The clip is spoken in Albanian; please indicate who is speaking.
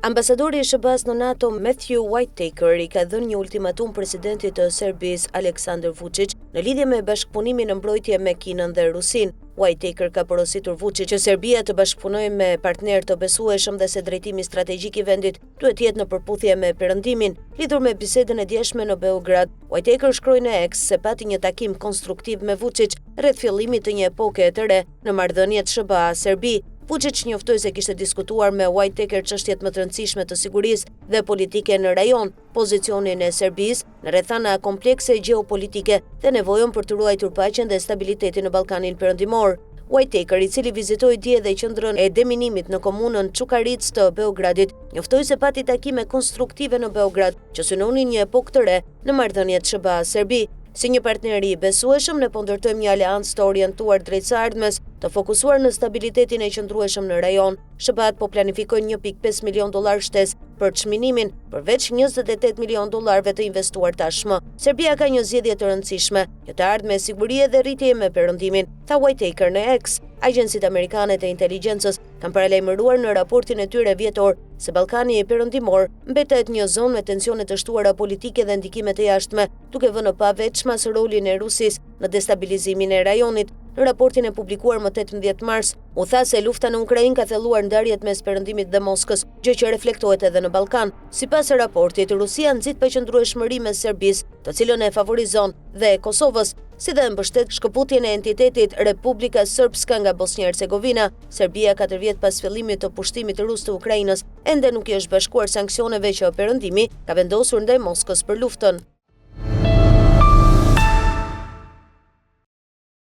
Speaker 1: Ambasadori i SBA-s në NATO Matthew Whitaker i ka dhënë një ultimatum presidentit të Serbisë Aleksandar Vučić në lidhje me bashkëpunimin në mbrojtje me Kinën dhe Rusinë. Whitaker ka porositur Vučić që Serbia të bashkëpunojë me partnerë të besueshëm dhe se drejtimi strategjik i vendit duhet jetë në përputhje me Perëndimin. Lidhur me bisedën e djeshme në Beograd, Whitaker shkroi në X se pati një takim konstruktiv me Vučić rreth fillimit të një epoke të re në marrëdhëniet SBA-Serbi. Vučić njoftoi se kishte diskutuar me Whitaker çështjet më të rëndësishme të sigurisë dhe politike në rajon, pozicionin e Serbisë në rrethana komplekse gjeopolitike dhe nevojën për të ruajtur paqen dhe stabilitetin në Ballkanin Perëndimor. Whitaker, i cili vizitoi dje dhe qendrën e deminimit në komunën Çukarica të Beogradit, njoftoi se pati takime konstruktive në Beograd që synonin një epokë të re në marrëdhëniet SBA-Serbi. Si një partner i besueshëm, ne po ndërtojmë një aleancë të orientuar drejt së ardhmes, të fokusuar në stabilitetin e qëndrueshëm në rajon. SBA-t po planifikojnë $1.5 milion shtesë për çminimin, përveç $28 milion të investuar tashmë. Serbia ka një zgjedhje të rëndësishme, një të ardhme sigurie dhe rritje me Perëndimin, tha Whitaker në X. Agjencitë amerikane të inteligjencës kanë paralajmëruar në raportin e tyre vjetor se Ballkani Perëndimor mbetet një zonë me tensione të shtuara politike dhe ndikime të jashtme, duke vënë pa veçmas rolin e Rusisë në destabilizimin e rajonit. Në raportin e publikuar më 18 mars, u tha se lufta në Ukrainë ka thelluar ndarjet mes Perëndimit dhe Moskës, gjë që reflektohet edhe në Ballkan. Sipas raportit, Rusia nxit paqëndrueshmëri mes Serbisë, të cilën e favorizon, dhe Kosovës, si dhe mbështet shkëputjen e entitetit Republika Srpska nga Bosnjë-Hercegovina. Serbia 4 vjet pas fillimit të pushtimit rus të Ukrainës ende nuk i është bashkuar sanksioneve që Perëndimi ka vendosur ndaj Moskës për luftën.